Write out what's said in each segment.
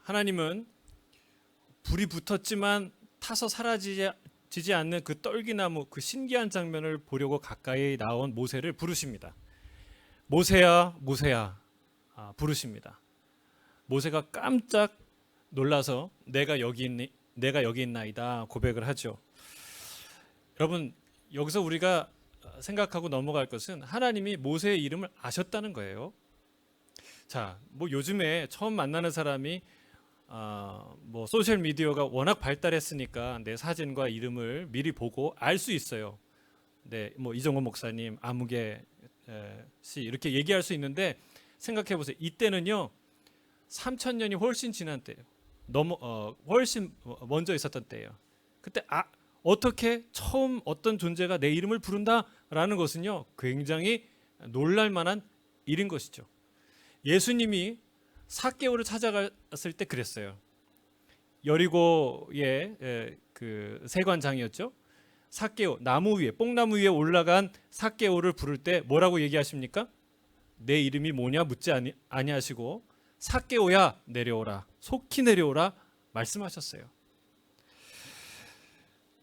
하나님은 불이 붙었지만 타서 사라지지 않는 그 떨기나무, 그 신기한 장면을 보려고 가까이 나온 모세를 부르십니다. 모세야, 모세야, 부르십니다. 모세가 깜짝 놀라서 내가 여기 있나이다 고백을 하죠. 여러분, 여기서 우리가 생각하고 넘어갈 것은 하나님이 모세의 이름을 아셨다는 거예요. 자, 뭐 요즘에 처음 만나는 사람이 뭐 소셜 미디어가 워낙 발달했으니까 내 사진과 이름을 미리 보고 알 수 있어요. 네, 뭐 이정호 목사님, 아무개 씨 이렇게 얘기할 수 있는데 생각해 보세요. 이때는요 3,000년이 훨씬 지난 때예요. 훨씬 먼저 있었던 때예요. 그때 어떻게 처음 어떤 존재가 내 이름을 부른다라는 것은요 굉장히 놀랄 만한 일인 것이죠. 예수님이 삭개오를 찾아갔을 때 그랬어요. 여리고의 그 세관장이었죠. 삭개오, 나무 위에, 뽕나무 위에 올라간 삭개오를 부를 때 뭐라고 얘기하십니까? 내 이름이 뭐냐 묻지 아니하시고 삭개오야 내려오라, 속히 내려오라 말씀하셨어요.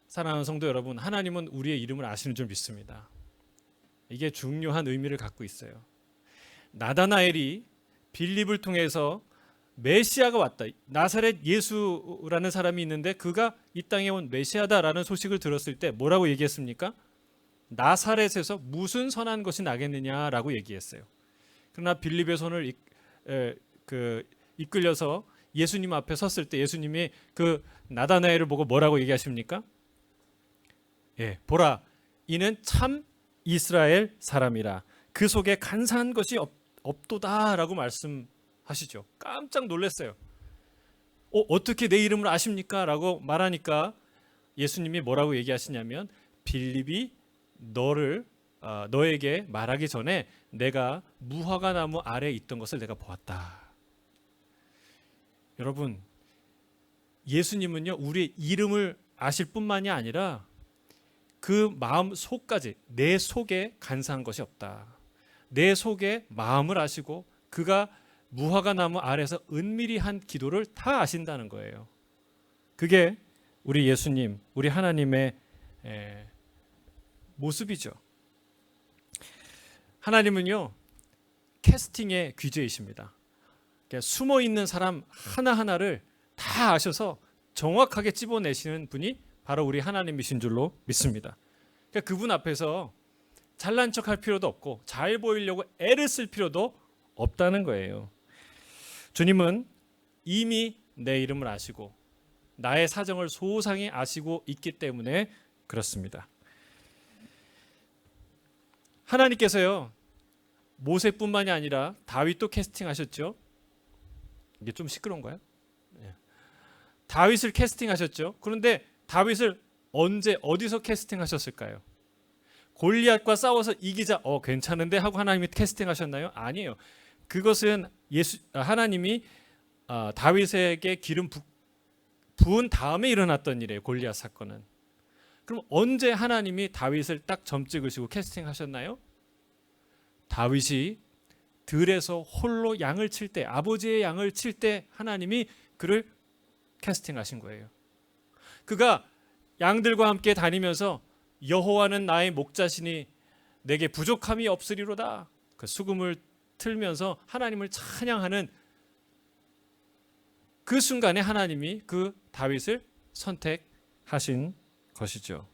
사랑하는 성도 여러분, 하나님은 우리의 이름을 아시는 줄 믿습니다. 이게 중요한 의미를 갖고 있어요. 나다나엘이 빌립을 통해서 메시아가 왔다, 나사렛 예수라는 사람이 있는데 그가 이 땅에 온 메시아다라는 소식을 들었을 때 뭐라고 얘기했습니까? 나사렛에서 무슨 선한 것이 나겠느냐라고 얘기했어요. 그러나 빌립의 손을 이끌려서 예수님 앞에 섰을 때 예수님이 그 나다나엘을 보고 뭐라고 얘기하십니까? 보라, 이는 참 이스라엘 사람이라, 그 속에 간사한 것이 없도다라고 말씀하시죠. 깜짝 놀랐어요. 어떻게 내 이름을 아십니까? 라고 말하니까 예수님이 뭐라고 얘기하시냐면 빌립이 너에게 말하기 전에 내가 무화과 나무 아래에 있던 것을 내가 보았다. 여러분, 예수님은요 우리의 이름을 아실 뿐만이 아니라 그 마음 속까지, 내 속에 간사한 것이 없다, 내 속에 마음을 아시고 그가 무화과 나무 아래서 은밀히 한 기도를 다 아신다는 거예요. 그게 우리 예수님, 우리 하나님의 모습이죠. 하나님은요 캐스팅의 귀재이십니다. 숨어 있는 사람 하나하나를 다 아셔서 정확하게 찝어내시는 분이 바로 우리 하나님이신 줄로 믿습니다. 그러니까 그분 앞에서 잘난 척할 필요도 없고 잘 보이려고 애를 쓸 필요도 없다는 거예요. 주님은 이미 내 이름을 아시고 나의 사정을 소상히 아시고 있기 때문에 그렇습니다. 하나님께서요 모세뿐만이 아니라 다윗도 캐스팅하셨죠. 이게 좀 시끄러운가요? 다윗을 캐스팅하셨죠. 그런데 다윗을 언제 어디서 캐스팅하셨을까요? 골리앗과 싸워서 이기자, 괜찮은데 하고 하나님이 캐스팅하셨나요? 아니에요. 그것은 하나님이 다윗에게 기름 부은 다음에 일어났던 일이에요. 골리앗 사건은. 그럼 언제 하나님이 다윗을 딱 점 찍으시고 캐스팅하셨나요? 다윗이 들에서 홀로 양을 칠 때, 아버지의 양을 칠 때 하나님이 그를 캐스팅하신 거예요. 그가 양들과 함께 다니면서 여호와는 나의 목자시니 내게 부족함이 없으리로다, 그 수금을 틀면서 하나님을 찬양하는 그 순간에 하나님이 그 다윗을 선택하신 것이죠.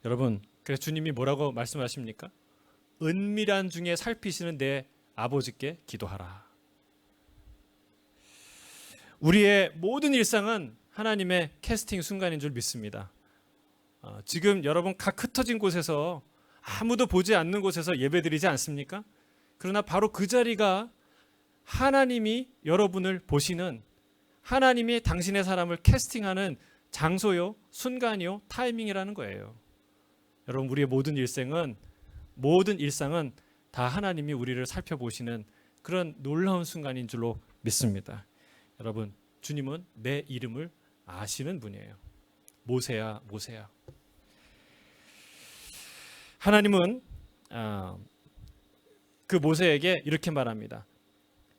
여러분, 그래서 주님이 뭐라고 말씀하십니까? 은밀한 중에 살피시는 내 아버지께 기도하라. 우리의 모든 일상은 하나님의 캐스팅 순간인 줄 믿습니다. 지금 여러분 각 흩어진 곳에서 아무도 보지 않는 곳에서 예배드리지 않습니까? 그러나 바로 그 자리가 하나님이 여러분을 보시는, 하나님이 당신의 사람을 캐스팅하는 장소요, 순간이요, 타이밍이라는 거예요. 여러분, 우리의 모든 일상은 다 하나님이 우리를 살펴보시는 그런 놀라운 순간인 줄로 믿습니다. 여러분, 주님은 내 이름을 아시는 분이에요. 모세야, 모세야. 하나님은 그 모세에게 이렇게 말합니다.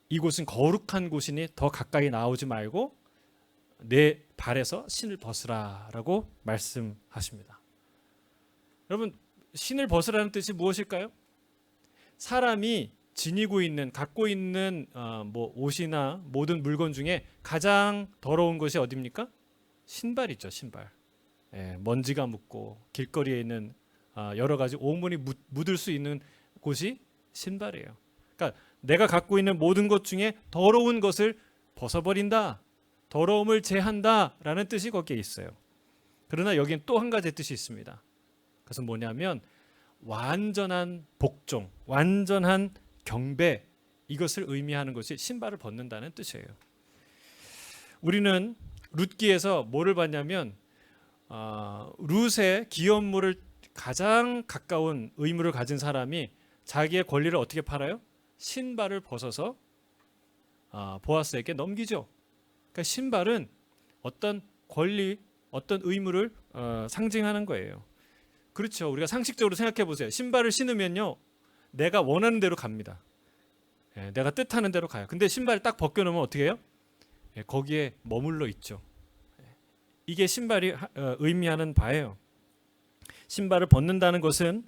이곳은 거룩한 곳이니 더 가까이 나오지 말고 내 발에서 신을 벗으라라고 말씀하십니다. 여러분, 신을 벗으라는 뜻이 무엇일까요? 사람이 지니고 있는, 갖고 있는 옷이나 모든 물건 중에 가장 더러운 것이 어디입니까? 신발이죠, 신발. 먼지가 묻고 길거리에 있는 여러 가지 오물이 묻을 수 있는 곳이 신발이에요. 그러니까 내가 갖고 있는 모든 것 중에 더러운 것을 벗어버린다, 더러움을 제한다라는 뜻이 거기에 있어요. 그러나 여기엔 또 한 가지 뜻이 있습니다. 그것은 뭐냐면 완전한 복종, 완전한 경배, 이것을 의미하는 것이 신발을 벗는다는 뜻이에요. 우리는 룻기에서 뭐를 봤냐면 룻의 기업물을 가장 가까운 의무를 가진 사람이 자기의 권리를 어떻게 팔아요? 신발을 벗어서 보아스에게 넘기죠. 그러니까 신발은 어떤 권리, 어떤 의무를 상징하는 거예요. 그렇죠. 우리가 상식적으로 생각해 보세요. 신발을 신으면요, 내가 원하는 대로 갑니다. 내가 뜻하는 대로 가요. 근데 신발을 딱 벗겨놓으면 어떻게 해요? 거기에 머물러 있죠. 이게 신발이 의미하는 바예요. 신발을 벗는다는 것은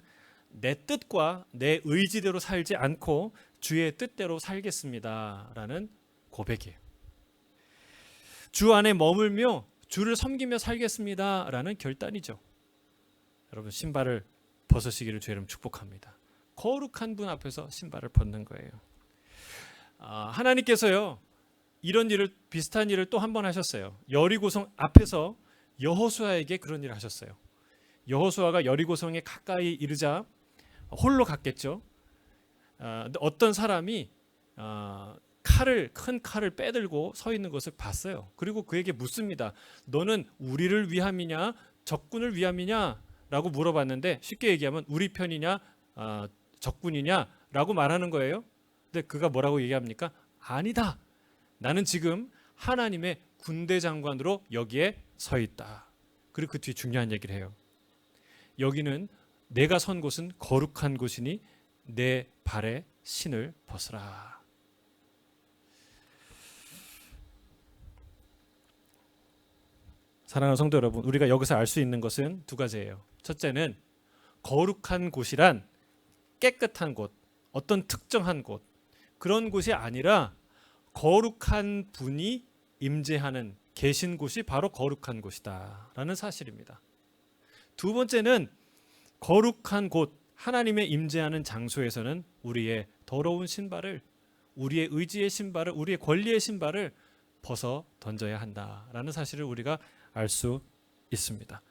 내 뜻과 내 의지대로 살지 않고 주의 뜻대로 살겠습니다라는 고백이에요. 주 안에 머물며 주를 섬기며 살겠습니다라는 결단이죠. 여러분, 신발을 벗으시기를 주의 이름 축복합니다. 거룩한 분 앞에서 신발을 벗는 거예요. 하나님께서요, 이런 일을, 비슷한 일을 또 한 번 하셨어요. 여리고성 앞에서 여호수아에게 그런 일을 하셨어요. 여호수아가 여리고성에 가까이 이르자 홀로 갔겠죠. 어떤 사람이 큰 칼을 빼들고 서 있는 것을 봤어요. 그리고 그에게 묻습니다. 너는 우리를 위함이냐 적군을 위함이냐 라고 물어봤는데, 쉽게 얘기하면 우리 편이냐 적군이냐 라고 말하는 거예요. 근데 그가 뭐라고 얘기합니까? 아니다, 나는 지금 하나님의 군대 장관으로 여기에 서 있다. 그리고 그 뒤에 중요한 얘기를 해요. 여기는 내가 선 곳은 거룩한 곳이니 내 발에 신을 벗으라. 사랑하는 성도 여러분, 우리가 여기서 알 수 있는 것은 두 가지예요. 첫째는 거룩한 곳이란 깨끗한 곳, 어떤 특정한 곳, 그런 곳이 아니라 거룩한 분이 임재하는, 계신 곳이 바로 거룩한 곳이다 라는 사실입니다. 두 번째는 거룩한 곳, 하나님의 임재하는 장소에서는 우리의 더러운 신발을, 우리의 의지의 신발을, 우리의 권리의 신발을 벗어 던져야 한다라는 사실을 우리가 알 수 있습니다.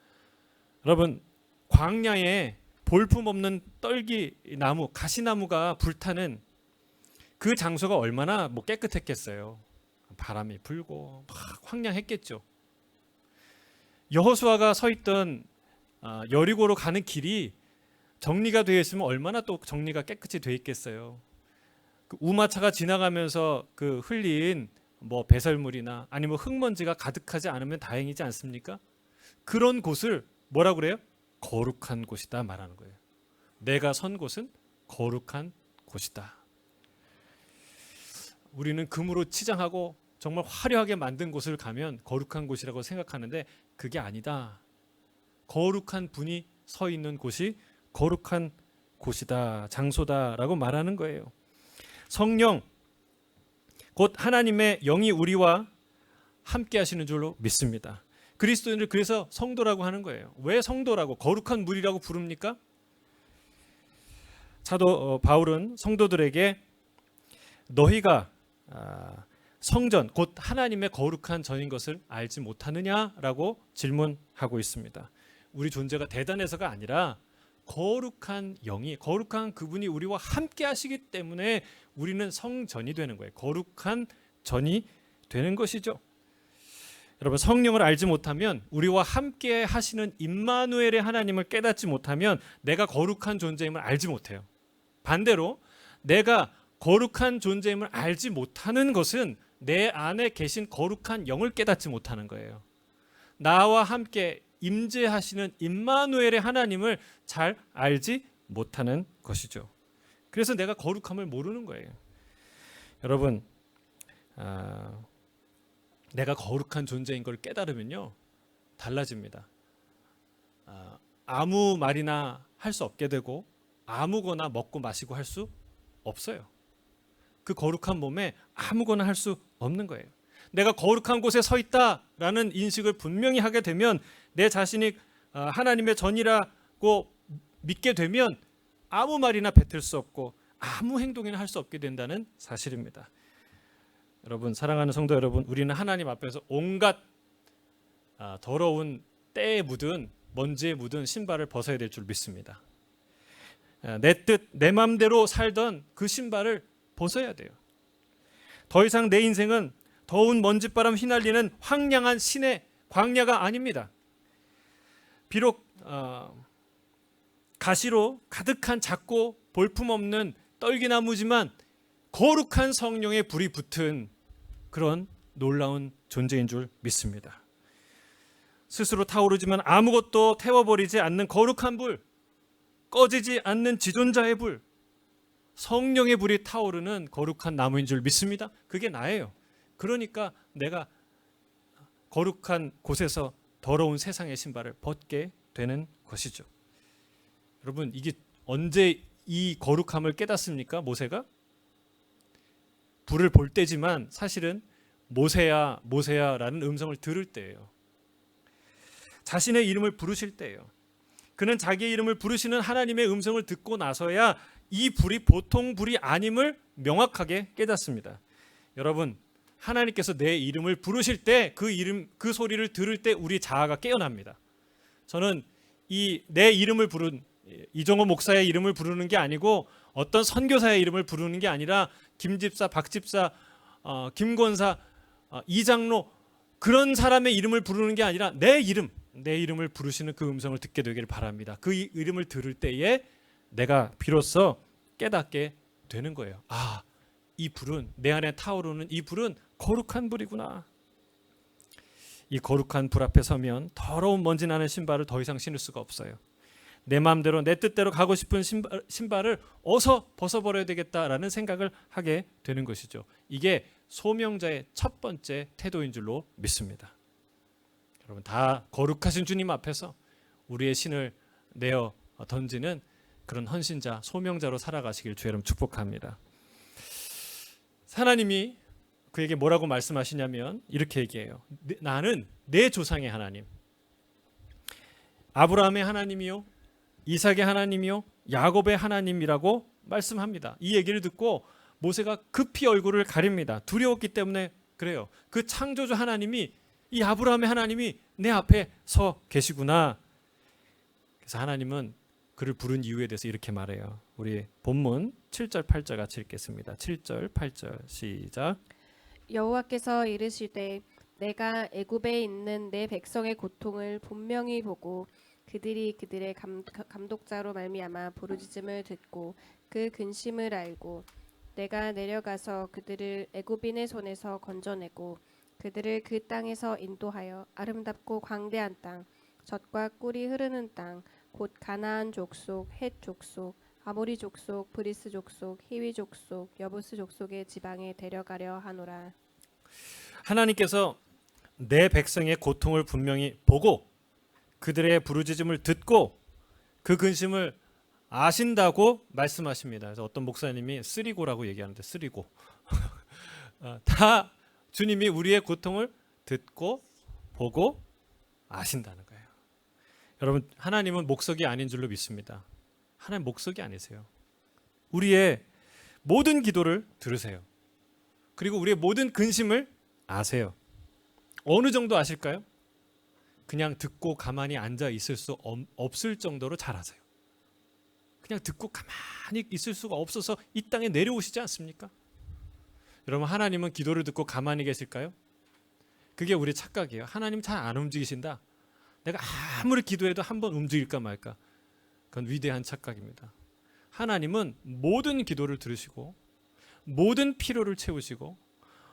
여러분, 광야에 볼품없는 떨기 나무, 가시나무가 불타는 그 장소가 얼마나 깨끗했겠어요. 바람이 불고 막 황량했겠죠. 여호수아가 서 있던 여리고로 가는 길이 정리가 되어 있으면 얼마나 또 정리가 깨끗이 되어 있겠어요. 그 우마차가 지나가면서 그 흘린 배설물이나 아니면 흙먼지가 가득하지 않으면 다행이지 않습니까? 그런 곳을 뭐라고 그래요? 거룩한 곳이다 말하는 거예요. 내가 선 곳은 거룩한 곳이다. 우리는 금으로 치장하고 정말 화려하게 만든 곳을 가면 거룩한 곳이라고 생각하는데 그게 아니다. 거룩한 분이 서 있는 곳이 거룩한 곳이다, 장소다라고 말하는 거예요. 성령, 곧 하나님의 영이 우리와 함께 하시는 줄로 믿습니다. 그리스도인을 그래서 성도라고 하는 거예요. 왜 성도라고, 거룩한 무리라고 부릅니까? 사도 바울은 성도들에게 너희가 성전, 곧 하나님의 거룩한 전인 것을 알지 못하느냐라고 질문하고 있습니다. 우리 존재가 대단해서가 아니라 거룩한 영이, 거룩한 그분이 우리와 함께 하시기 때문에 우리는 성전이 되는 거예요. 거룩한 전이 되는 것이죠. 여러분, 성령을 알지 못하면, 우리와 함께 하시는 임마누엘의 하나님을 깨닫지 못하면 내가 거룩한 존재임을 알지 못해요. 반대로 내가 거룩한 존재임을 알지 못하는 것은 내 안에 계신 거룩한 영을 깨닫지 못하는 거예요. 나와 함께 임재하시는 임마누엘의 하나님을 잘 알지 못하는 것이죠. 그래서 내가 거룩함을 모르는 거예요. 여러분, 내가 거룩한 존재인 걸 깨달으면요 달라집니다. 아무 말이나 할 수 없게 되고 아무거나 먹고 마시고 할 수 없어요. 그 거룩한 몸에 아무거나 할 수 없는 거예요. 내가 거룩한 곳에 서 있다라는 인식을 분명히 하게 되면 내 자신이 하나님의 전이라고 믿게 되면 아무 말이나 뱉을 수 없고 아무 행동이나 할 수 없게 된다는 사실입니다. 여러분, 사랑하는 성도 여러분, 우리는 하나님 앞에서 온갖 더러운 때에 묻은 먼지에 묻은 신발을 벗어야 될 줄 믿습니다. 내 뜻, 내 마음대로 살던 그 신발을 벗어야 돼요. 더 이상 내 인생은 더운 먼지바람 휘날리는 황량한 신의 광야가 아닙니다. 비록 가시로 가득한 작고 볼품없는 떨기나무지만 거룩한 성령의 불이 붙은 그런 놀라운 존재인 줄 믿습니다. 스스로 타오르지만 아무것도 태워버리지 않는 거룩한 불, 꺼지지 않는 지존자의 불, 성령의 불이 타오르는 거룩한 나무인 줄 믿습니다. 그게 나예요. 그러니까 내가 거룩한 곳에서 더러운 세상의 신발을 벗게 되는 것이죠. 여러분, 이게 언제 이 거룩함을 깨닫습니까? 모세가? 불을 볼 때지만 사실은 모세야 모세야라는 음성을 들을 때예요. 자신의 이름을 부르실 때예요. 그는 자기의 이름을 부르시는 하나님의 음성을 듣고 나서야 이 불이 보통 불이 아님을 명확하게 깨닫습니다. 여러분, 하나님께서 내 이름을 부르실 때 그 소리를 들을 때 우리 자아가 깨어납니다. 저는 내 이름을 부른 이종호 목사의 이름을 부르는 게 아니고 어떤 선교사의 이름을 부르는 게 아니라 김집사, 박집사, 김권사, 이장로 그런 사람의 이름을 부르는 게 아니라 내 이름을 부르시는 그 음성을 듣게 되기를 바랍니다. 그 이름을 들을 때에 내가 비로소 깨닫게 되는 거예요. 이 불은, 내 안에 타오르는 이 불은 거룩한 불이구나. 이 거룩한 불 앞에 서면 더러운 먼지 나는 신발을 더 이상 신을 수가 없어요. 내 마음대로 내 뜻대로 가고 싶은 신발을 어서 벗어버려야 되겠다라는 생각을 하게 되는 것이죠. 이게 소명자의 첫 번째 태도인 줄로 믿습니다. 여러분, 다 거룩하신 주님 앞에서 우리의 신을 내어 던지는 그런 헌신자, 소명자로 살아가시길 주의 이름 축복합니다. 하나님이 그에게 뭐라고 말씀하시냐면 이렇게 얘기해요. 나는 내 조상의 하나님, 아브라함의 하나님이요, 이삭의 하나님이요, 야곱의 하나님이라고 말씀합니다. 이 얘기를 듣고 모세가 급히 얼굴을 가립니다. 두려웠기 때문에 그래요. 그 창조주 하나님이, 이 아브라함의 하나님이 내 앞에 서 계시구나. 그래서 하나님은 그를 부른 이유에 대해서 이렇게 말해요. 우리 본문 7절 8절 같이 읽겠습니다. 7절 8절 시작. 여호와께서 이르시되 내가 애굽에 있는 내 백성의 고통을 분명히 보고 그들이 그들의 감독자로 말미암아 부르짖음을 듣고 그 근심을 알고 내가 내려가서 그들을 애굽인의 손에서 건져내고 그들을 그 땅에서 인도하여 아름답고 광대한 땅, 젖과 꿀이 흐르는 땅, 곧 가나안 족속, 헷 족속, 아모리 족속, 브리스 족속, 히위 족속, 여부스 족속의 지방에 데려가려 하노라. 하나님께서 내 백성의 고통을 분명히 보고 그들의 부르짖음을 듣고 그 근심을 아신다고 말씀하십니다. 그래서 어떤 목사님이 쓰리고라고 얘기하는데 쓰리고 다 주님이 우리의 고통을 듣고 보고 아신다는 거예요. 여러분, 하나님은 목석이 아닌 줄로 믿습니다. 하나님 목석이 아니세요. 우리의 모든 기도를 들으세요. 그리고 우리의 모든 근심을 아세요. 어느 정도 아실까요? 그냥 듣고 가만히 앉아 있을 수 없을 정도로 잘 아세요. 그냥 듣고 가만히 있을 수가 없어서 이 땅에 내려오시지 않습니까? 여러분, 하나님은 기도를 듣고 가만히 계실까요? 그게 우리 착각이에요. 하나님 잘 안 움직이신다. 내가 아무리 기도해도 한번 움직일까 말까. 그건 위대한 착각입니다. 하나님은 모든 기도를 들으시고 모든 필요를 채우시고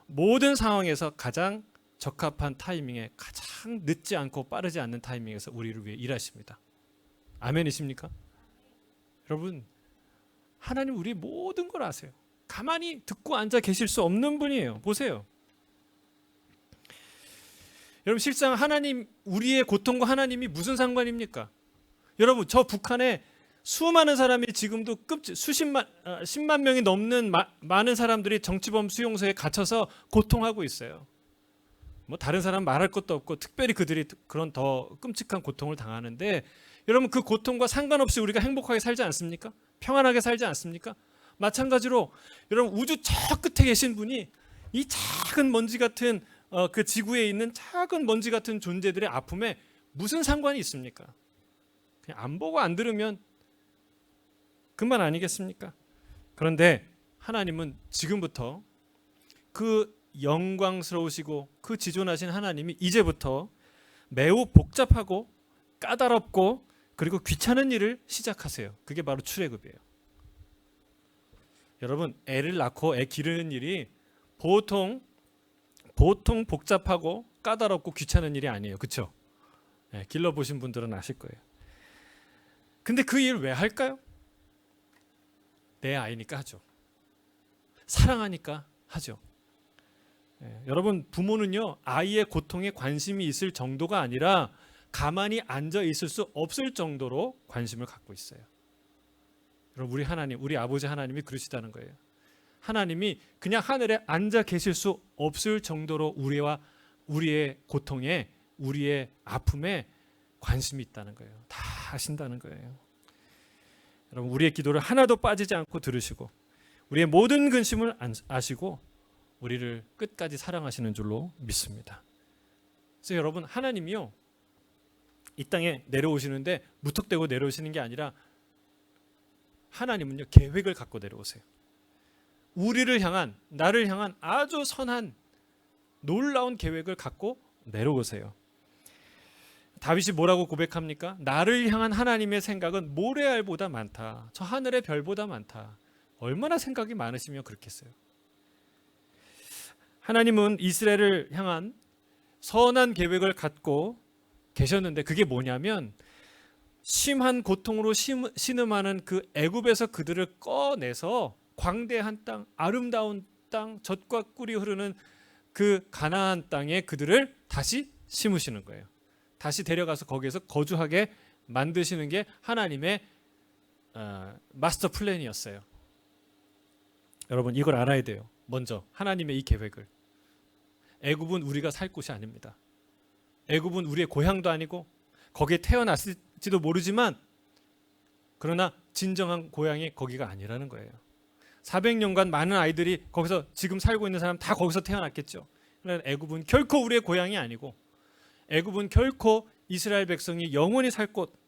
모든 상황에서 가장 적합한 타이밍에 가장 늦지 않고 빠르지 않는 타이밍에서 우리를 위해 일하십니다. 아멘이십니까? 여러분, 하나님 우리의 모든 걸 아세요. 가만히 듣고 앉아 계실 수 없는 분이에요. 보세요. 여러분 실상 하나님, 우리의 고통과 하나님이 무슨 상관입니까? 여러분 저 북한에 수많은 사람이 지금도 수십만, 10만 명이 넘는 많은 사람들이 정치범 수용소에 갇혀서 고통하고 있어요. 뭐 다른 사람 말할 것도 없고 특별히 그들이 그런 더 끔찍한 고통을 당하는데 여러분 그 고통과 상관없이 우리가 행복하게 살지 않습니까? 평안하게 살지 않습니까? 마찬가지로 여러분 우주 저 끝에 계신 분이 이 작은 먼지 같은 그 지구에 있는 작은 먼지 같은 존재들의 아픔에 무슨 상관이 있습니까? 그냥 안 보고 안 들으면 그만 아니겠습니까? 그런데 하나님은 지금부터 그 영광스러우시고 그 지존하신 하나님이 이제부터 매우 복잡하고 까다롭고 그리고 귀찮은 일을 시작하세요. 그게 바로 출애굽이에요. 여러분 애를 낳고 애 기르는 일이 보통 복잡하고 까다롭고 귀찮은 일이 아니에요. 그렇죠? 네, 길러보신 분들은 아실 거예요. 근데 그 일 왜 할까요? 내 아이니까 하죠. 사랑하니까 하죠. 여러분 부모는요 아이의 고통에 관심이 있을 정도가 아니라 가만히 앉아 있을 수 없을 정도로 관심을 갖고 있어요. 여러분 우리 하나님, 우리 아버지 하나님이 그러시다는 거예요. 하나님이 그냥 하늘에 앉아 계실 수 없을 정도로 우리의 고통에, 우리의 아픔에 관심이 있다는 거예요. 다 아신다는 거예요. 여러분 우리의 기도를 하나도 빠지지 않고 들으시고 우리의 모든 근심을 아시고 우리를 끝까지 사랑하시는 줄로 믿습니다. 그래서 여러분 하나님이요 이 땅에 내려오시는데 무턱대고 내려오시는 게 아니라 하나님은요 계획을 갖고 내려오세요. 우리를 향한, 나를 향한 아주 선한 놀라운 계획을 갖고 내려오세요. 다윗이 뭐라고 고백합니까? 나를 향한 하나님의 생각은 모래알보다 많다. 저 하늘의 별보다 많다. 얼마나 생각이 많으시면 그렇겠어요. 하나님은 이스라엘을 향한 선한 계획을 갖고 계셨는데 그게 뭐냐면 심한 고통으로 신음하는 그 애굽에서 그들을 꺼내서 광대한 땅, 아름다운 땅, 젖과 꿀이 흐르는 그 가나안 땅에 그들을 다시 심으시는 거예요. 다시 데려가서 거기에서 거주하게 만드시는 게 하나님의 마스터 플랜이었어요. 여러분 이걸 알아야 돼요. 먼저 하나님의 이 계획을. 애굽은 우리가 살 곳이 아닙니다. 애굽은 우리의 고향도 아니고 거기에 태어났을지도 모르지만 그러나 진정한 고향이 거기가 아니라는 거예요. 400년간 많은 아이들이 거기서 지금 살고 있는 사람 다 거기서 태어났겠죠. 그러나 애굽은 결코 우리의 고향이 아니고 애굽은 결코 이스라엘 백성이 영원히 살 곳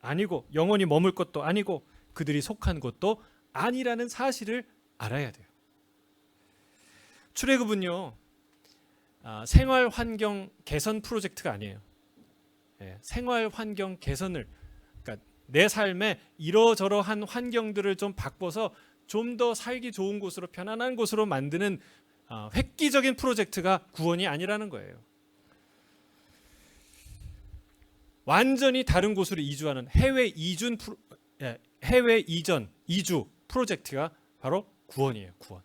아니고 영원히 머물 것도 아니고 그들이 속한 곳도 아니라는 사실을 알아야 돼요. 출애굽은요 생활 환경 개선 프로젝트가 아니에요. 생활 환경 개선을 그러니까 내 삶에 이러저러한 환경들을 좀 바꿔서 좀 더 살기 좋은 곳으로 편안한 곳으로 만드는 획기적인 프로젝트가 구원이 아니라는 거예요. 완전히 다른 곳으로 이주하는 해외 이주 프로젝트가 바로 구원이에요. 구원.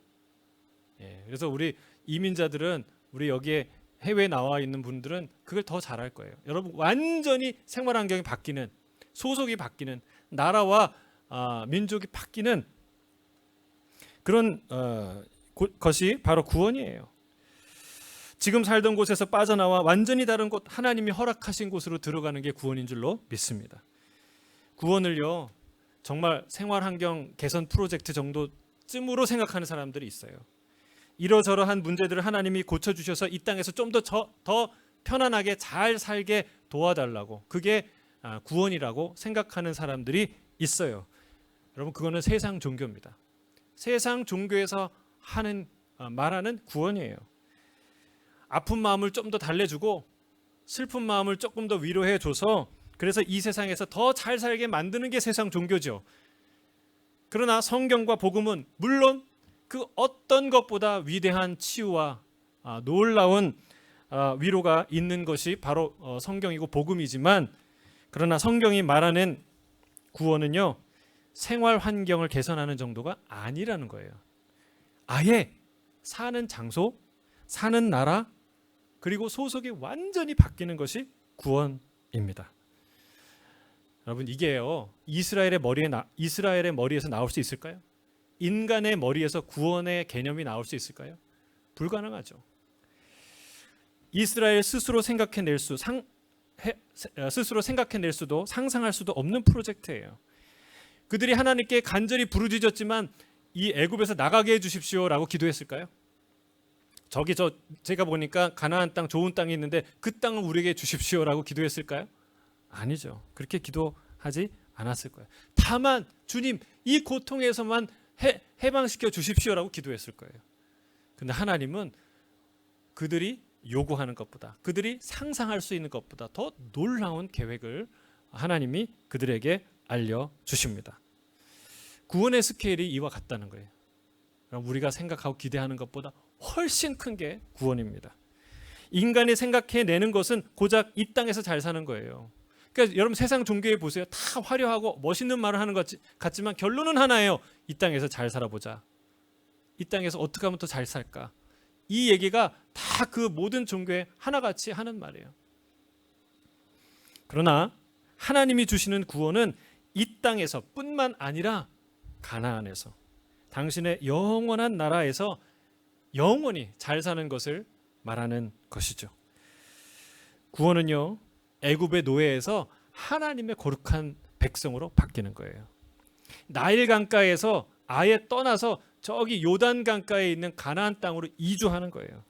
그래서 우리 이민자들은 우리 여기에 해외에 나와 있는 분들은 그걸 더 잘할 거예요. 여러분 완전히 생활 환경이 바뀌는 소속이 바뀌는 나라와 민족이 바뀌는 그런 것이 바로 구원이에요. 지금 살던 곳에서 빠져나와 완전히 다른 곳 하나님이 허락하신 곳으로 들어가는 게 구원인 줄로 믿습니다. 구원을요 정말 생활 환경 개선 프로젝트 정도쯤으로 생각하는 사람들이 있어요. 이러저러한 문제들을 하나님이 고쳐주셔서 이 땅에서 좀 더 편안하게 잘 살게 도와달라고 그게 구원이라고 생각하는 사람들이 있어요. 여러분 그거는 세상 종교입니다. 세상 종교에서 말하는 구원이에요. 아픈 마음을 좀 더 달래주고 슬픈 마음을 조금 더 위로해줘서 그래서 이 세상에서 더 잘 살게 만드는 게 세상 종교죠. 그러나 성경과 복음은 물론 그 어떤 것보다 위대한 치유와 놀라운 위로가 있는 것이 바로 성경이고 복음이지만 그러나 성경이 말하는 구원은요 생활 환경을 개선하는 정도가 아니라는 거예요. 아예 사는 장소, 사는 나라, 그리고 소속이 완전히 바뀌는 것이 구원입니다. 여러분, 이게요, 이스라엘의 머리에서 나올 수 있을까요? 인간의 머리에서 구원의 개념이 나올 수 있을까요? 불가능하죠. 이스라엘 스스로 생각해낼 수도 상상할 수도 없는 프로젝트예요. 그들이 하나님께 간절히 부르짖었지만 이 애굽에서 나가게 해주십시오라고 기도했을까요? 제가 보니까 가나안 땅 좋은 땅이 있는데 그 땅을 우리에게 주십시오라고 기도했을까요? 아니죠. 그렇게 기도하지 않았을 거예요. 다만 주님, 이 고통에서만 해방시켜 주십시오라고 기도했을 거예요. 근데 하나님은 그들이 요구하는 것보다, 그들이 상상할 수 있는 것보다 더 놀라운 계획을 하나님이 그들에게 알려주십니다. 구원의 스케일이 이와 같다는 거예요. 우리가 생각하고 기대하는 것보다 훨씬 큰 게 구원입니다. 인간이 생각해내는 것은 고작 이 땅에서 잘 사는 거예요. 그러니까 여러분, 세상 종교에 보세요. 다 화려하고 멋있는 말을 하는 것 같지만 결론은 하나예요. 이 땅에서 잘 살아보자. 이 땅에서 어떻게 하면 더 잘 살까? 이 얘기가 다 그 모든 종교에 하나같이 하는 말이에요. 그러나 하나님이 주시는 구원은 이 땅에서 뿐만 아니라 가나안에서, 당신의 영원한 나라에서 영원히 잘 사는 것을 말하는 것이죠. 구원은요, 애굽의 노예에서 하나님의 거룩한 백성으로 바뀌는 거예요. 나일 강가에서 아예 떠나서 저기 요단 강가에 있는 가나안 땅으로 이주하는 거예요.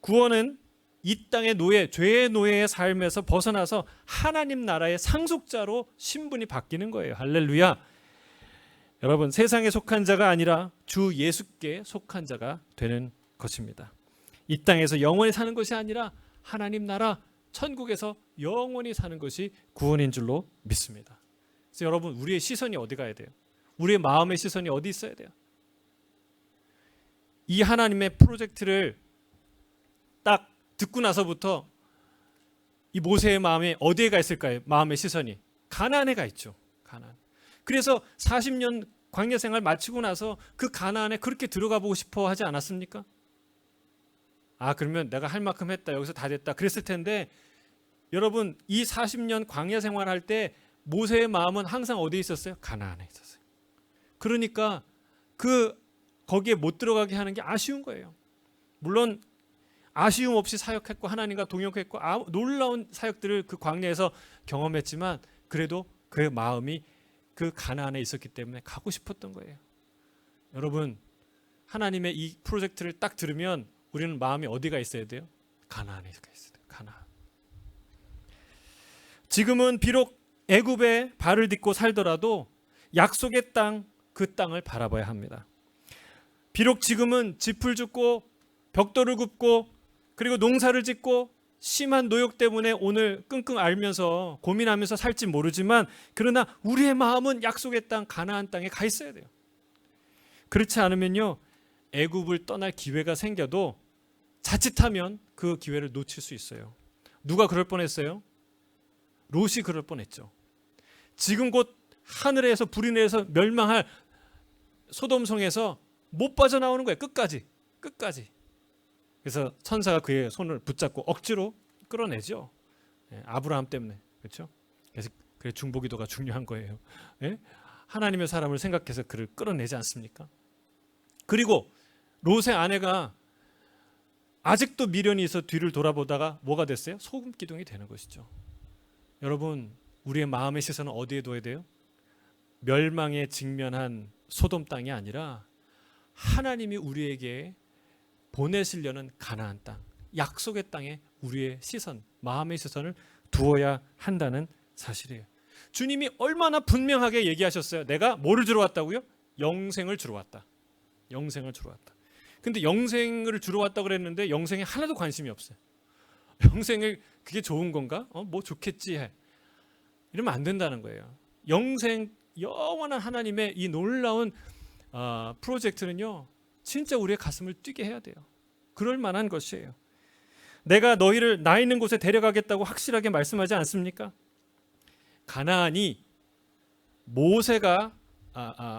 구원은 이 땅의 노예, 죄의 노예의 삶에서 벗어나서 하나님 나라의 상속자로 신분이 바뀌는 거예요. 할렐루야. 여러분, 세상에 속한 자가 아니라 주 예수께 속한 자가 되는 것입니다. 이 땅에서 영원히 사는 것이 아니라 하나님 나라 천국에서 영원히 사는 것이 구원인 줄로 믿습니다. 그래서 여러분, 우리의 시선이 어디 가야 돼요? 우리의 마음의 시선이 어디 있어야 돼요? 이 하나님의 프로젝트를 딱 듣고 나서부터 이 모세의 마음에 어디에 가 있을까요? 마음의 시선이 가나안에 가 있죠. 가나안. 그래서 40년 광야 생활 마치고 나서 그 가나안에 그렇게 들어가 보고 싶어 하지 않았습니까? 아, 그러면 내가 할 만큼 했다, 여기서 다 됐다 그랬을 텐데, 여러분, 이 40년 광야 생활할 때 모세의 마음은 항상 어디에 있었어요? 가나안에 있었어요. 그러니까 거기에 못 들어가게 하는 게 아쉬운 거예요. 물론 아쉬움 없이 사역했고 하나님과 동역했고 놀라운 사역들을 그 광야에서 경험했지만, 그래도 그 마음이 그 가나안에 있었기 때문에 가고 싶었던 거예요. 여러분, 하나님의 이 프로젝트를 딱 들으면 우리는 마음이 어디가 있어야 돼요? 가나안에 있어야 돼요. 가나안. 지금은 비록 애굽에 발을 딛고 살더라도 약속의 땅, 그 땅을 바라봐야 합니다. 비록 지금은 짚을 줍고 벽돌을 굽고 그리고 농사를 짓고 심한 노역 때문에 오늘 끙끙 앓면서 고민하면서 살지 모르지만, 그러나 우리의 마음은 약속의 땅 가나안 땅에 가 있어야 돼요. 그렇지 않으면요, 애굽을 떠날 기회가 생겨도 자칫하면 그 기회를 놓칠 수 있어요. 누가 그럴 뻔했어요? 롯이 그럴 뻔했죠. 지금 곧 하늘에서 불이 내려서 멸망할 소돔성에서 못 빠져나오는 거예요. 끝까지. 그래서 천사가 그의 손을 붙잡고 억지로 끌어내죠. 아브라함 때문에. 그렇죠? 그래서 중보기도가 중요한 거예요. 하나님의 사람을 생각해서 그를 끌어내지 않습니까? 그리고 롯의 아내가 아직도 미련이 있어 뒤를 돌아보다가 뭐가 됐어요? 소금 기둥이 되는 것이죠. 여러분, 우리의 마음의 시선은 어디에 둬야 돼요? 멸망에 직면한 소돔 땅이 아니라 하나님이 우리에게 보내시려는 가나안 땅, 약속의 땅에 우리의 시선, 마음의 시선을 두어야 한다는 사실이에요. 주님이 얼마나 분명하게 얘기하셨어요. 내가 뭐를 주러 왔다고요? 영생을 주러 왔다. 영생을 주러 왔다. 근데 영생을 주러 왔다고 그랬는데 영생에 하나도 관심이 없어요. 영생을 그게 좋은 건가? 뭐 좋겠지 해. 이러면 안 된다는 거예요. 영생, 영원한 하나님의 이 놀라운 프로젝트는요, 진짜 우리의 가슴을 뛰게 해야 돼요. 그럴 만한 것이에요. 내가 너희를 나 있는 곳에 데려가겠다고 확실하게 말씀하지 않습니까? 가나안이 모세가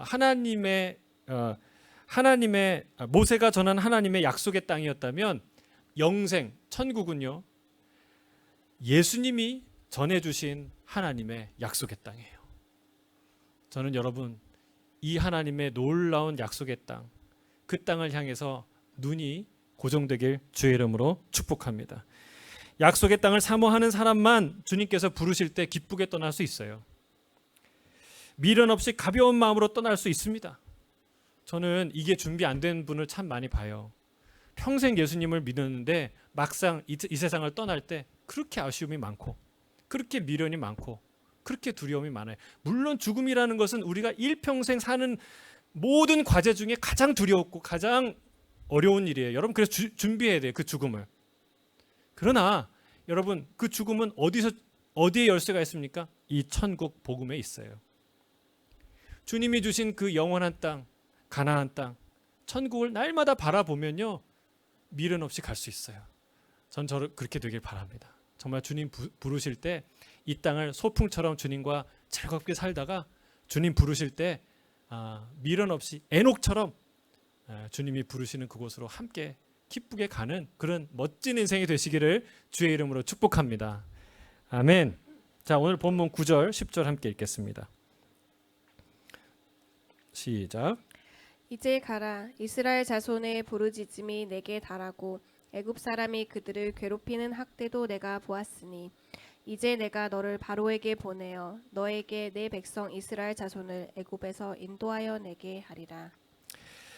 하나님의 모세가 전한 하나님의 약속의 땅이었다면 영생 천국은요 예수님이 전해주신 하나님의 약속의 땅이에요. 저는 여러분 이 하나님의 놀라운 약속의 땅, 그 땅을 향해서 눈이 고정되길 주의 이름으로 축복합니다. 약속의 땅을 사모하는 사람만 주님께서 부르실 때 기쁘게 떠날 수 있어요. 미련 없이 가벼운 마음으로 떠날 수 있습니다. 저는 이게 준비 안 된 분을 참 많이 봐요. 평생 예수님을 믿었는데 막상 이 세상을 떠날 때 그렇게 아쉬움이 많고 그렇게 미련이 많고 그렇게 두려움이 많아요. 물론 죽음이라는 것은 우리가 일평생 사는 모든 과제 중에 가장 두려웠고 가장 어려운 일이에요. 여러분 그래서 준비해야 돼요. 그 죽음을. 그러나 여러분 그 죽음은 어디에 열쇠가 있습니까? 이 천국 복음에 있어요. 주님이 주신 그 영원한 땅, 가나안 땅, 천국을 날마다 바라보면요 미련 없이 갈 수 있어요. 전 저를 그렇게 되길 바랍니다. 정말 주님 부르실 때 이 땅을 소풍처럼 주님과 즐겁게 살다가 주님 부르실 때 미련 없이 에녹처럼 주님이 부르시는 그곳으로 함께 기쁘게 가는 그런 멋진 인생이 되시기를 주의 이름으로 축복합니다. 아멘. 자, 오늘 본문 9절 10절 함께 읽겠습니다. 시작. 이제 가라. 이스라엘 자손의 부르짖음이 내게 달하고 애굽 사람이 그들을 괴롭히는 학대도 내가 보았으니 이제 내가 너를 바로에게 보내어 너에게 내 백성 이스라엘 자손을 애굽에서 인도하여 내게 하리라.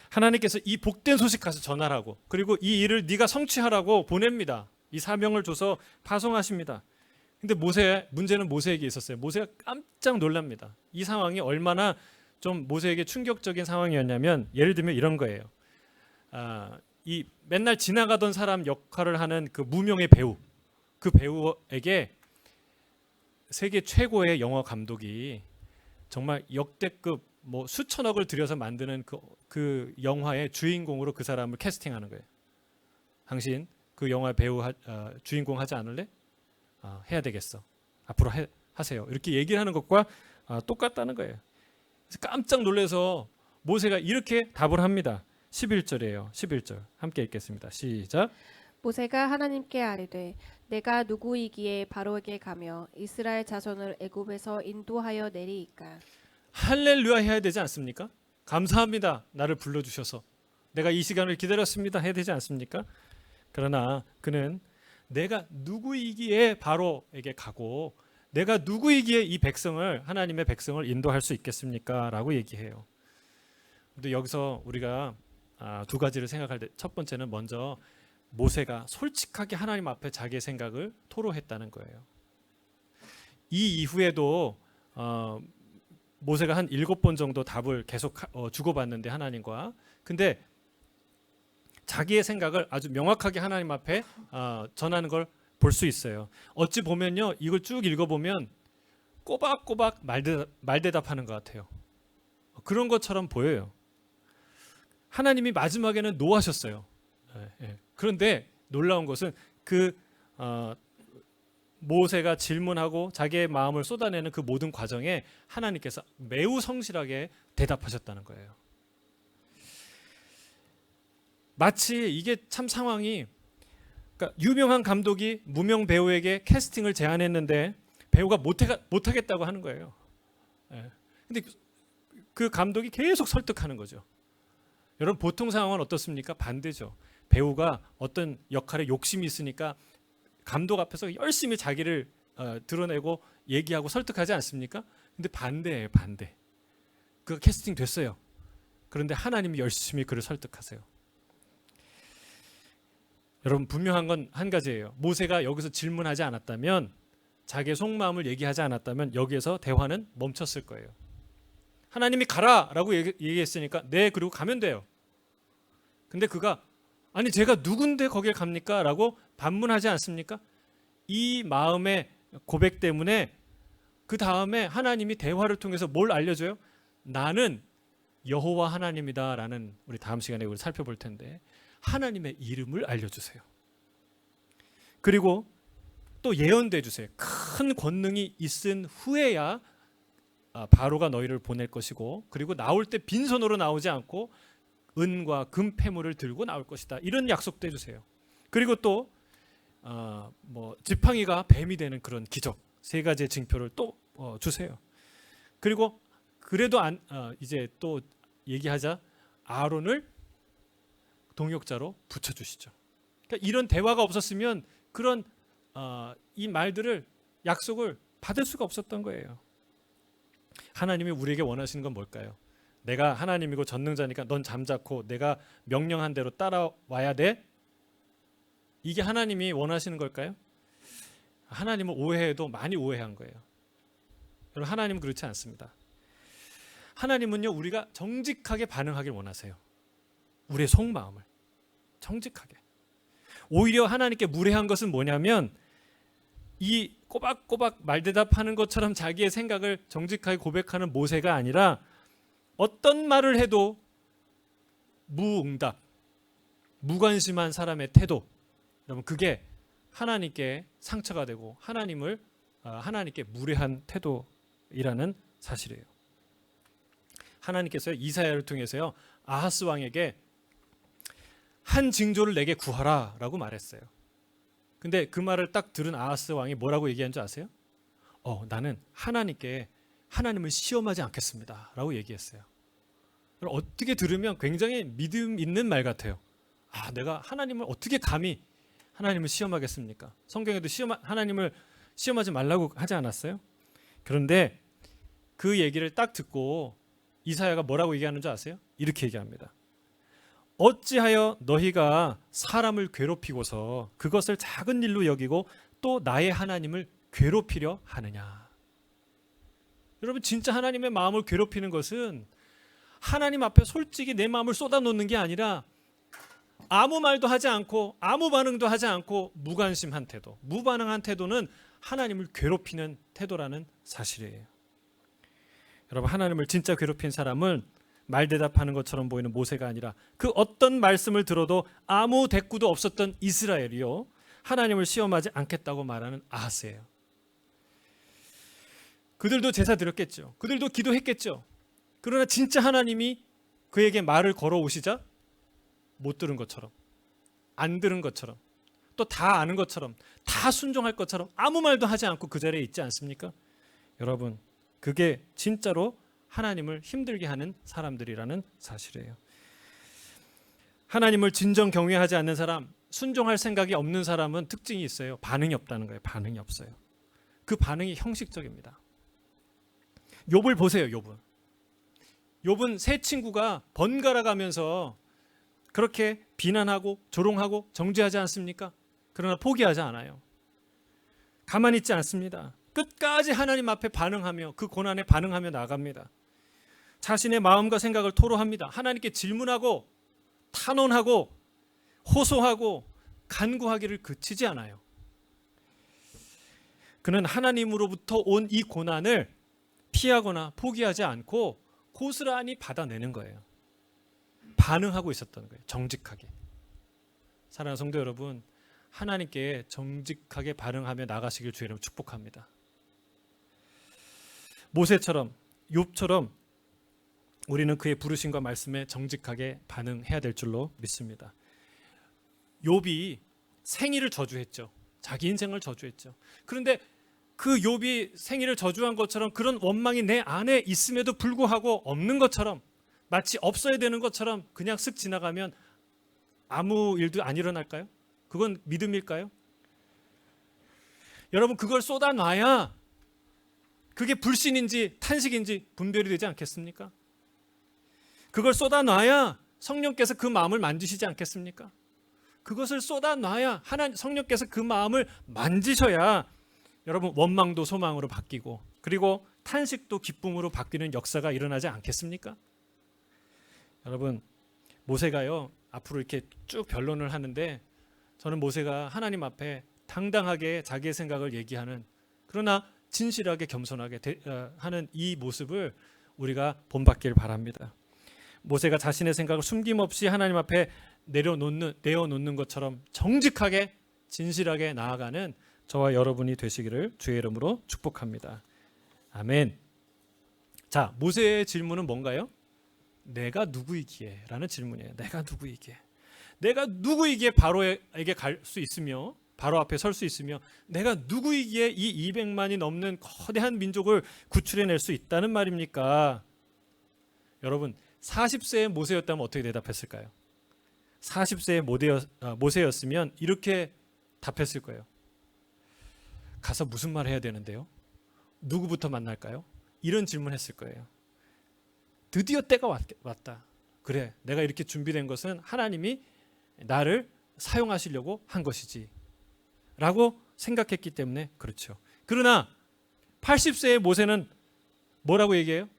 하나님께서 이 복된 소식 가서 전하라고 그리고 이 일을 네가 성취하라고 보냅니다. 이 사명을 줘서 파송하십니다. 근데 문제는 모세에게 있었어요. 모세가 깜짝 놀랍니다. 이 상황이 얼마나 좀 모세에게 충격적인 상황이었냐면 예를 들면 이런 거예요. 이 맨날 지나가던 사람 역할을 하는 그 무명의 배우, 그 배우에게 세계 최고의 영화 감독이 정말 역대급 뭐 수천억을 들여서 만드는 그 영화의 주인공으로 그 사람을 캐스팅하는 거예요. 당신 그 영화 배우 주인공 하지 않을래? 해야 되겠어. 앞으로 하세요. 이렇게 얘기를 하는 것과 똑같다는 거예요. 그래서 깜짝 놀라서 모세가 이렇게 답을 합니다. 11절이에요. 11절 함께 읽겠습니다. 시작. 모세가 하나님께 아뢰되 내가 누구이기에 바로에게 가며 이스라엘 자손을 애굽에서 인도하여 내리이까. 할렐루야 해야 되지 않습니까? 감사합니다. 나를 불러주셔서 내가 이 시간을 기다렸습니다 해야 되지 않습니까? 그러나 그는 내가 누구이기에 바로에게 가고 내가 누구이기에 이 백성을 하나님의 백성을 인도할 수 있겠습니까? 라고 얘기해요. 근데 여기서 우리가 두 가지를 생각할 때 첫 번째는 먼저 모세가 솔직하게 하나님 앞에 자기의 생각을 토로했다는 거예요. 이 이후에도 모세가 한 7번 정도 답을 계속 주고받는데 하나님과 근데 자기의 생각을 아주 명확하게 하나님 앞에 전하는 걸 볼 수 있어요. 어찌 보면요 이걸 쭉 읽어보면 꼬박꼬박 말대답하는 것 같아요. 그런 것처럼 보여요. 하나님이 마지막에는 노하셨어요. 그런데 놀라운 것은 모세가 질문하고 자기의 마음을 쏟아내는 그 모든 과정에 하나님께서 매우 성실하게 대답하셨다는 거예요. 마치 이게 참 상황이 그러니까 유명한 감독이 무명 배우에게 캐스팅을 제안했는데 배우가 못하겠다고 하는 거예요. 근데 그 감독이 계속 설득하는 거죠. 여러분 보통 상황은 어떻습니까? 반대죠. 배우가 어떤 역할에 욕심이 있으니까 감독 앞에서 열심히 자기를 드러내고 얘기하고 설득하지 않습니까? 근데 반대예요, 반대. 그 캐스팅 됐어요. 그런데 하나님이 열심히 그를 설득하세요. 여러분 분명한 건 한 가지예요. 모세가 여기서 질문하지 않았다면 자기의 속마음을 얘기하지 않았다면 여기에서 대화는 멈췄을 거예요. 하나님이 가라라고 얘기했으니까 네 그리고 가면 돼요. 근데 그가 아니 제가 누군데 거길 갑니까? 라고 반문하지 않습니까? 이 마음의 고백 때문에 그 다음에 하나님이 대화를 통해서 뭘 알려줘요? 나는 여호와 하나님이다 라는 우리 다음 시간에 우리 살펴볼 텐데 하나님의 이름을 알려주세요. 그리고 또 예언도 해주세요. 큰 권능이 있은 후에야 바로가 너희를 보낼 것이고 그리고 나올 때 빈손으로 나오지 않고 은과 금 패물을 들고 나올 것이다. 이런 약속도 해주세요. 그리고 또 지팡이가 뱀이 되는 그런 기적 3가지의 징표를 또 주세요. 그리고 그래도 이제 또 얘기하자 아론을 동역자로 붙여주시죠. 그러니까 이런 대화가 없었으면 그런 이 말들을 약속을 받을 수가 없었던 거예요. 하나님이 우리에게 원하시는 건 뭘까요? 내가 하나님이고 전능자니까 넌 잠자코 내가 명령한 대로 따라와야 돼? 이게 하나님이 원하시는 걸까요? 하나님을 오해해도 많이 오해한 거예요. 여러분, 하나님은 그렇지 않습니다. 하나님은요, 우리가 정직하게 반응하길 원하세요. 우리의 속마음을 정직하게. 오히려 하나님께 무례한 것은 뭐냐면 이 꼬박꼬박 말대답하는 것처럼 자기의 생각을 정직하게 고백하는 모세가 아니라 어떤 말을 해도 무응답, 무관심한 사람의 태도. 여러분, 그게 하나님께 상처가 되고 하나님께 무례한 태도이라는 사실이에요. 하나님께서 이사야를 통해서요, 아하스 왕에게 한 징조를 내게 구하라 라고 말했어요. 근데 그 말을 딱 들은 아하스 왕이 뭐라고 얘기한 줄 아세요? 나는 하나님을 시험하지 않겠습니다 라고 얘기했어요. 어떻게 들으면 굉장히 믿음 있는 말 같아요. 내가 하나님을 어떻게 감히 하나님을 시험하겠습니까? 성경에도 하나님을 시험하지 말라고 하지 않았어요? 그런데 그 얘기를 딱 듣고 이사야가 뭐라고 얘기하는 줄 아세요? 이렇게 얘기합니다. 어찌하여 너희가 사람을 괴롭히고서 그것을 작은 일로 여기고 또 나의 하나님을 괴롭히려 하느냐. 여러분, 진짜 하나님의 마음을 괴롭히는 것은 하나님 앞에 솔직히 내 마음을 쏟아놓는 게 아니라 아무 말도 하지 않고 아무 반응도 하지 않고 무관심한 태도, 무반응한 태도는 하나님을 괴롭히는 태도라는 사실이에요. 여러분, 하나님을 진짜 괴롭힌 사람은 말대답하는 것처럼 보이는 모세가 아니라 그 어떤 말씀을 들어도 아무 대꾸도 없었던 이스라엘이요, 하나님을 시험하지 않겠다고 말하는 아하스예요. 그들도 제사 드렸겠죠. 그들도 기도했겠죠. 그러나 진짜 하나님이 그에게 말을 걸어오시자 못 들은 것처럼, 안 들은 것처럼, 또 다 아는 것처럼, 다 순종할 것처럼 아무 말도 하지 않고 그 자리에 있지 않습니까? 여러분, 그게 진짜로 하나님을 힘들게 하는 사람들이라는 사실이에요. 하나님을 진정 경외하지 않는 사람, 순종할 생각이 없는 사람은 특징이 있어요. 반응이 없다는 거예요. 반응이 없어요. 그 반응이 형식적입니다. 욥을 보세요. 욥은 세 친구가 번갈아 가면서 그렇게 비난하고 조롱하고 정죄하지 않습니까? 그러나 포기하지 않아요. 가만히 있지 않습니다. 끝까지 하나님 앞에 반응하며 그 고난에 반응하며 나갑니다. 자신의 마음과 생각을 토로합니다. 하나님께 질문하고 탄원하고 호소하고 간구하기를 그치지 않아요. 그는 하나님으로부터 온 이 고난을 피하거나 포기하지 않고 고스란히 받아내는 거예요. 반응하고 있었던 거예요. 정직하게. 사랑하는 성도 여러분, 하나님께 정직하게 반응하며 나가시길 주의 이름으로 축복합니다. 모세처럼, 욥처럼 우리는 그의 부르심과 말씀에 정직하게 반응해야 될 줄로 믿습니다. 욥이 생일을 저주했죠. 자기 인생을 저주했죠. 그런데 그 욥이 생일을 저주한 것처럼 그런 원망이 내 안에 있음에도 불구하고 없는 것처럼, 마치 없어야 되는 것처럼 그냥 쓱 지나가면 아무 일도 안 일어날까요? 그건 믿음일까요? 여러분, 그걸 쏟아놔야 그게 불신인지 탄식인지 분별이 되지 않겠습니까? 그걸 쏟아놔야 성령께서 그 마음을 만지시지 않겠습니까? 그것을 쏟아놔야 성령께서 그 마음을 만지셔야 여러분, 원망도 소망으로 바뀌고, 그리고 탄식도 기쁨으로 바뀌는 역사가 일어나지 않겠습니까? 여러분, 모세가요, 앞으로 이렇게 쭉 변론을 하는데 저는 모세가 하나님 앞에 당당하게 자기의 생각을 얘기하는, 그러나 진실하게 겸손하게 하는 이 모습을 우리가 본받기를 바랍니다. 모세가 자신의 생각을 숨김없이 하나님 앞에 내어놓는 것처럼 정직하게 진실하게 나아가는 저와 여러분이 되시기를 주의 이름으로 축복합니다. 아멘. 자, 모세의 질문은 뭔가요? 내가 누구이기에? 라는 질문이에요. 내가 누구이기에? 내가 누구이기에 바로에게 갈 수 있으며 바로 앞에 설 수 있으며 내가 누구이기에 이 200만이 넘는 거대한 민족을 구출해낼 수 있다는 말입니까? 여러분 40세의 모세였다면 어떻게 대답했을까요? 40세의 모세였으면 이렇게 답했을 거예요. 가서 무슨 말 해야 되는데요? 누구부터 만날까요? 이런 질문했을 거예요. 드디어 때가 왔다. 그래, 내가 이렇게 준비된 것은 하나님이 나를 사용하시려고 한 것이지 라고 생각했기 때문에 그렇죠. 그러나 80세의 모세는 뭐라고 얘기해요?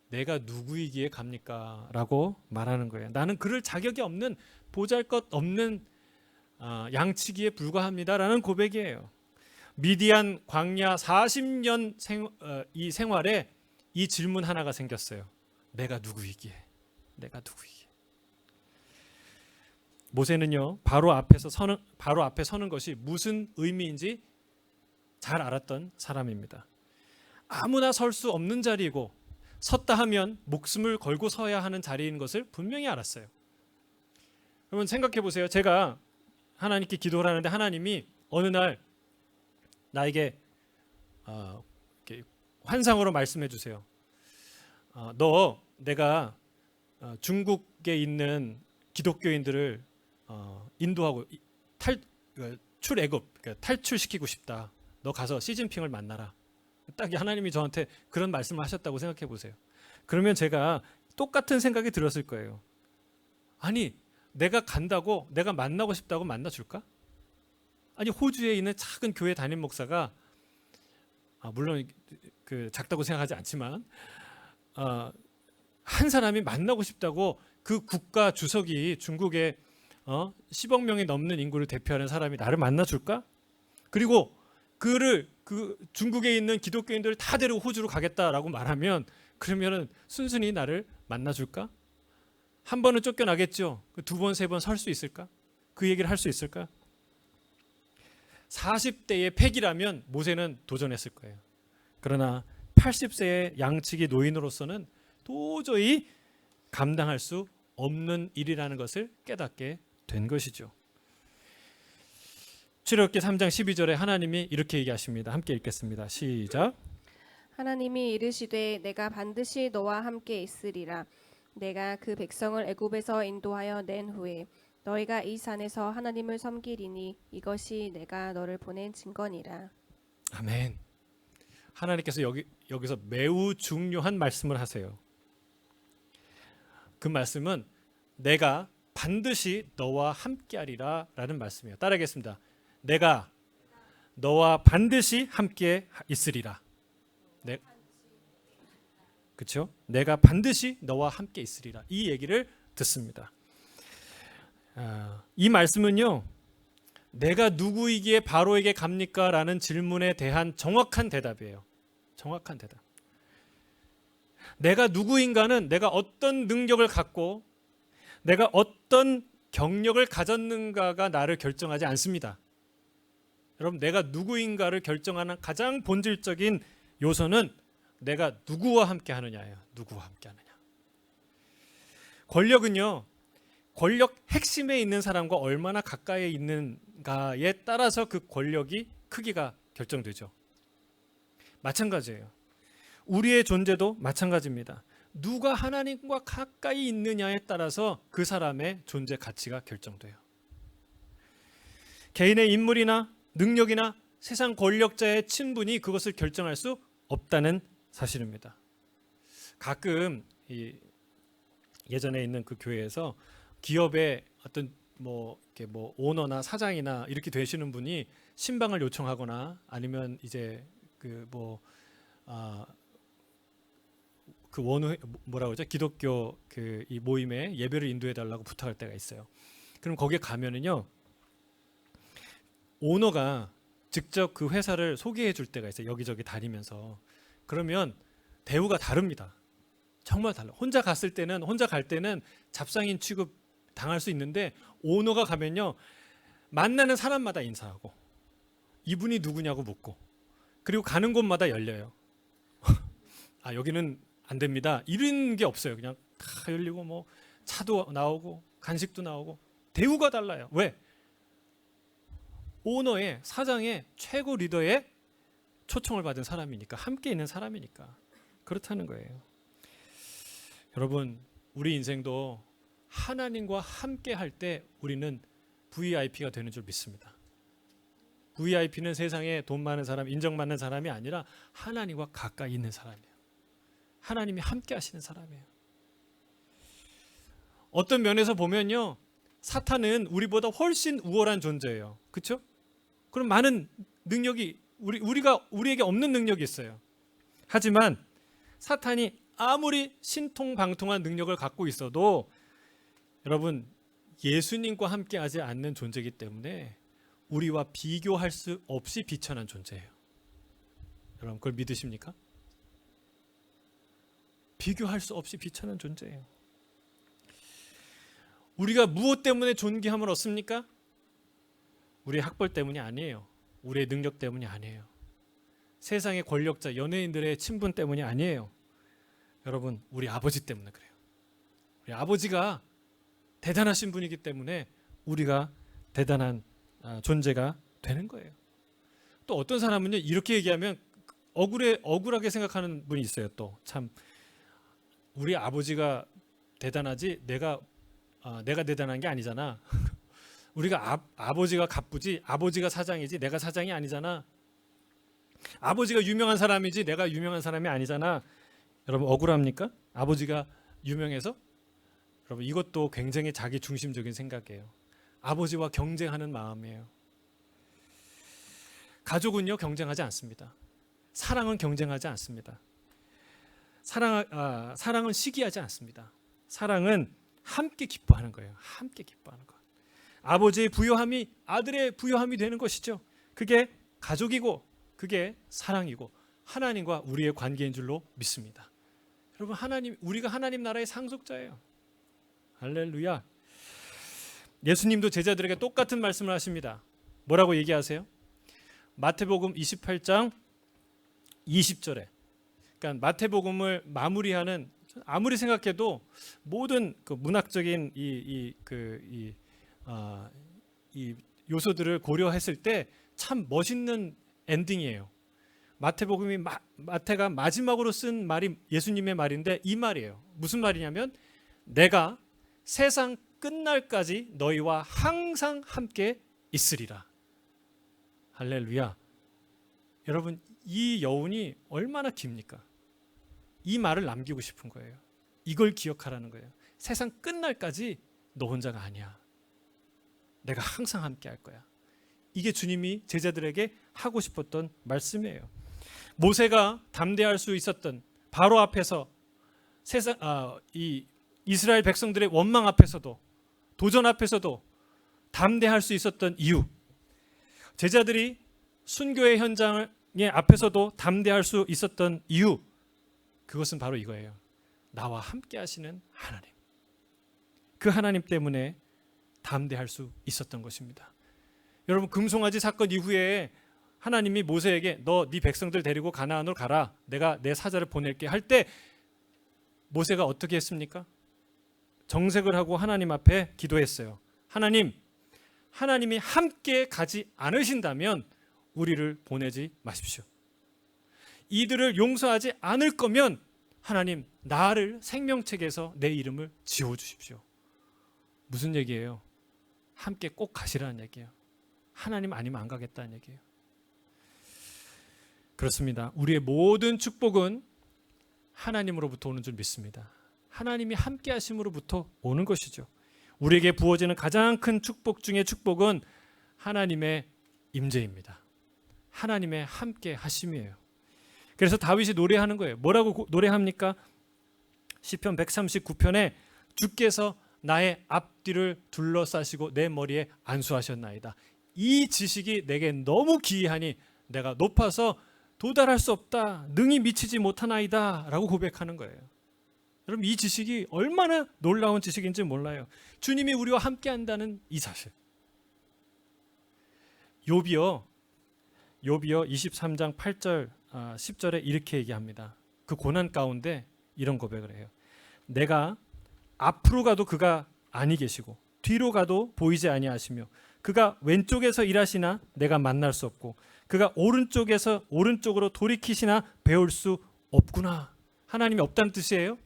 내가 누구이기에 갑니까? 라고 말하는 거예요. 나는 그럴 자격이 없는 보잘것없는 양치기에 불과합니다 라는 고백이에요. 미디안 광야 40년 이 생활에 이 질문 하나가 생겼어요. 내가 누구이기에? 내가 누구이기에? 모세는요 바로 앞에 서는 것이 무슨 의미인지 잘 알았던 사람입니다. 아무나 설 수 없는 자리이고 섰다 하면 목숨을 걸고 서야 하는 자리인 것을 분명히 알았어요. 여러분 생각해 보세요. 제가 하나님께 기도를 하는데 하나님이 어느 날 나에게 이렇게 환상으로 말씀해 주세요. 너 내가 중국에 있는 기독교인들을 인도하고 출애굽 그러니까 탈출시키고 싶다. 너 가서 시진핑을 만나라. 딱 하나님이 저한테 그런 말씀을 하셨다고 생각해 보세요. 그러면 제가 똑같은 생각이 들었을 거예요. 아니 내가 간다고 내가 만나고 싶다고 만나줄까? 아니 호주에 있는 작은 교회 담임 목사가 물론 그 작다고 생각하지 않지만 한 사람이 만나고 싶다고 그 국가 주석이 중국의 10억 명이 넘는 인구를 대표하는 사람이 나를 만나줄까? 그리고 그 중국에 있는 기독교인들을 다 데리고 호주로 가겠다라고 말하면 그러면은 순순히 나를 만나줄까? 한 번은 쫓겨나겠죠. 두 번, 세 번 설 수 있을까? 그 얘기를 할 수 있을까? 40대의 패기라면 모세는 도전했을 거예요. 그러나 80세의 양치기 노인으로서는 도저히 감당할 수 없는 일이라는 것을 깨닫게 된 것이죠. 출애굽기 3장 12절에 하나님이 이렇게 얘기하십니다. 함께 읽겠습니다. 시작. 하나님이 이르시되 내가 반드시 너와 함께 있으리라. 내가 그 백성을 애굽에서 인도하여 낸 후에 너희가 이 산에서 하나님을 섬기리니 이것이 내가 너를 보낸 증거니라. 아멘. 하나님께서 여기서 매우 중요한 말씀을 하세요. 그 말씀은 내가 반드시 너와 함께하리라 라는 말씀이에요. 따라하겠습니다. 내가 너와 반드시 함께 있으리라. 그렇죠? 내가 반드시 너와 함께 있으리라. 이 얘기를 듣습니다. 이 말씀은요. 내가 누구이기에 바로에게 갑니까? 라는 질문에 대한 정확한 대답이에요. 정확한 대답. 내가 누구인가는 내가 어떤 능력을 갖고 내가 어떤 경력을 가졌는가가 나를 결정하지 않습니다. 여러분 내가 누구인가를 결정하는 가장 본질적인 요소는 내가 누구와 함께 하느냐예요. 누구와 함께 하느냐. 권력은요. 권력 핵심에 있는 사람과 얼마나 가까이 있는가에 따라서 그 권력이 크기가 결정되죠. 마찬가지예요. 우리의 존재도 마찬가지입니다. 누가 하나님과 가까이 있느냐에 따라서 그 사람의 존재 가치가 결정돼요. 개인의 인물이나 능력이나 세상 권력자의 친분이 그것을 결정할 수 없다는 사실입니다. 가끔 예전에 있는 그 교회에서 기업의 어떤 이렇게 오너나 사장이나 이렇게 되시는 분이 신방을 요청하거나 아니면 이제 그 원우 뭐라고 그러죠? 기독교 이 모임에 예배를 인도해 달라고 부탁할 때가 있어요. 그럼 거기에 가면은요. 오너가 직접 그 회사를 소개해 줄 때가 있어요. 여기저기 다니면서. 그러면 대우가 다릅니다. 정말 달라. 혼자 갈 때는 잡상인 취급 당할 수 있는데 오너가 가면요. 만나는 사람마다 인사하고 이분이 누구냐고 묻고 그리고 가는 곳마다 열려요. 여기는 안 됩니다. 이런 게 없어요. 그냥 다 열리고 뭐 차도 나오고 간식도 나오고 대우가 달라요. 왜? 오너의 사장의 최고 리더의 초청을 받은 사람이니까, 함께 있는 사람이니까 그렇다는 거예요. 여러분, 우리 인생도 하나님과 함께 할 때 우리는 VIP가 되는 줄 믿습니다. VIP는 세상에 돈 많은 사람, 인정받는 사람이 아니라 하나님과 가까이 있는 사람이에요. 하나님이 함께 하시는 사람이에요. 어떤 면에서 보면요, 사탄은 우리보다 훨씬 우월한 존재예요. 그렇죠? 그럼 많은 능력이 우리에게 없는 능력이 있어요. 하지만 사탄이 아무리 신통방통한 능력을 갖고 있어도 여러분, 예수님과 함께 하지 않는 존재이기 때문에 우리와 비교할 수 없이 비천한 존재예요. 여러분, 그걸 믿으십니까? 비교할 수 없이 비천한 존재예요. 우리가 무엇 때문에 존귀함을 얻습니까? 우리의 학벌 때문이 아니에요. 우리의 능력 때문이 아니에요. 세상의 권력자, 연예인들의 친분 때문이 아니에요. 여러분, 우리 아버지 때문에 그래요. 우리 아버지가 대단하신 분이기 때문에 우리가 대단한 존재가 되는 거예요. 또 어떤 사람은요, 이렇게 얘기하면 억울하게 생각하는 분이 있어요. 또 참, 우리 아버지가 대단하지 내가 대단한 게 아니잖아. 우리가 아버지가 갑부지, 아버지가 사장이지 내가 사장이 아니잖아. 아버지가 유명한 사람이지 내가 유명한 사람이 아니잖아. 여러분, 억울합니까? 아버지가 유명해서? 여러분, 이것도 굉장히 자기 중심적인 생각이에요. 아버지와 경쟁하는 마음이에요. 가족은요, 경쟁하지 않습니다. 사랑은 경쟁하지 않습니다. 사랑은 시기하지 않습니다. 사랑은 함께 기뻐하는 거예요. 함께 기뻐하는 것. 아버지의 부요함이 아들의 부요함이 되는 것이죠. 그게 가족이고 그게 사랑이고 하나님과 우리의 관계인 줄로 믿습니다. 여러분, 우리가 하나님 나라의 상속자예요. 할렐루야. 예수님도 제자들에게 똑같은 말씀을 하십니다. 뭐라고 얘기하세요? 마태복음 28장 20절에, 그러니까 마태복음을 마무리하는, 아무리 생각해도 모든 그 문학적인 이 요소들을 고려했을 때 참 멋있는 엔딩이에요. 마태복음이 마태가 마지막으로 쓴 말이 예수님의 말인데 이 말이에요. 무슨 말이냐면, 내가 세상 끝날까지 너희와 항상 함께 있으리라. 할렐루야. 여러분, 이 여운이 얼마나 깁니까? 이 말을 남기고 싶은 거예요. 이걸 기억하라는 거예요. 세상 끝날까지 너 혼자가 아니야. 내가 항상 함께 할 거야. 이게 주님이 제자들에게 하고 싶었던 말씀이에요. 모세가 담대할 수 있었던, 바로 앞에서 이 이스라엘 백성들의 원망 앞에서도, 도전 앞에서도 담대할 수 있었던 이유, 제자들이 순교의 현장의 앞에서도 담대할 수 있었던 이유, 그것은 바로 이거예요. 나와 함께 하시는 하나님. 그 하나님 때문에 담대할 수 있었던 것입니다. 여러분, 금송아지 사건 이후에 하나님이 모세에게 너 네 백성들 데리고 가나안으로 가라. 내가 내 사자를 보낼게 할 때 모세가 어떻게 했습니까? 정색을 하고 하나님 앞에 기도했어요. 하나님이 함께 가지 않으신다면 우리를 보내지 마십시오. 이들을 용서하지 않을 거면 하나님, 나를 생명책에서 내 이름을 지워주십시오. 무슨 얘기예요? 함께 꼭 가시라는 얘기예요. 하나님 아니면 안 가겠다는 얘기예요. 그렇습니다. 우리의 모든 축복은 하나님으로부터 오는 줄 믿습니다. 하나님이 함께 하심으로부터 오는 것이죠. 우리에게 부어지는 가장 큰 축복 중의 축복은 하나님의 임재입니다. 하나님의 함께 하심이에요. 그래서 다윗이 노래하는 거예요. 뭐라고 노래합니까? 시편 139편에 주께서 나의 앞뒤를 둘러싸시고 내 머리에 안수하셨나이다. 이 지식이 내게 너무 기이하니 내가 높아서 도달할 수 없다. 능히 미치지 못하나이다. 라고 고백하는 거예요. 여러분, 이 지식이 얼마나 놀라운 지식인지 몰라요. 주님이 우리와 함께 한다는 이 사실. 욥이요 23장 8절 10절에 이렇게 얘기합니다. 그 고난 가운데 이런 고백을 해요. 내가 앞으로 가도 그가 아니 계시고 뒤로 가도 보이지 아니하시며 그가 왼쪽에서 일하시나 내가 만날 수 없고 그가 오른쪽에서 오른쪽으로 돌이키시나 배울 수 없구나. 하나님이 없다는 뜻이에요?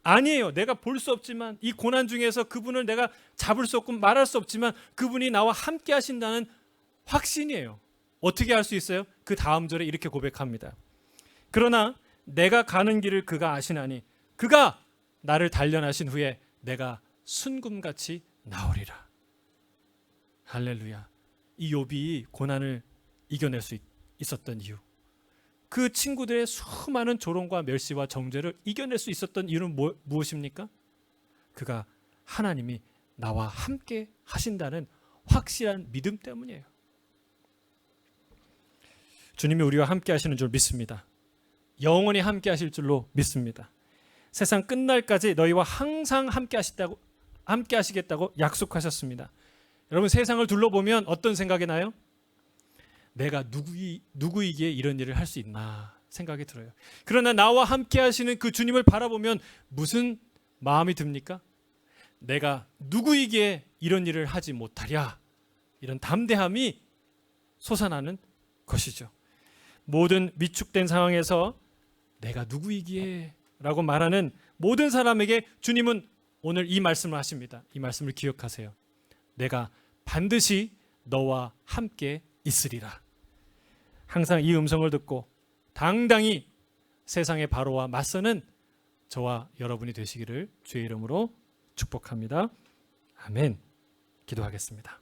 아니에요. 내가 볼 수 없지만 이 고난 중에서 그분을 내가 잡을 수 없고 말할 수 없지만 그분이 나와 함께 하신다는 확신이에요. 어떻게 할 수 있어요? 그 다음 절에 이렇게 고백합니다. 그러나 내가 가는 길을 그가 아시나니 그가 나를 단련하신 후에 내가 순금같이 나오리라. 할렐루야. 이 욥이 고난을 이겨낼 수 있었던 이유, 그 친구들의 수많은 조롱과 멸시와 정죄를 이겨낼 수 있었던 이유는 무엇입니까? 그가 하나님이 나와 함께 하신다는 확실한 믿음 때문이에요. 주님이 우리와 함께 하시는 줄 믿습니다. 영원히 함께 하실 줄로 믿습니다. 세상 끝날까지 너희와 항상 함께 하시겠다고 약속하셨습니다. 여러분, 세상을 둘러보면 어떤 생각이 나요? 내가 누구이기에 이런 일을 할 수 있나 생각이 들어요. 그러나 나와 함께 하시는 그 주님을 바라보면 무슨 마음이 듭니까? 내가 누구이기에 이런 일을 하지 못하랴, 이런 담대함이 솟아나는 것이죠. 모든 위축된 상황에서 내가 누구이기에 라고 말하는 모든 사람에게 주님은 오늘 이 말씀을 하십니다. 이 말씀을 기억하세요. 내가 반드시 너와 함께 있으리라. 항상 이 음성을 듣고 당당히 세상의 바로와 맞서는 저와 여러분이 되시기를 주의 이름으로 축복합니다. 아멘. 기도하겠습니다.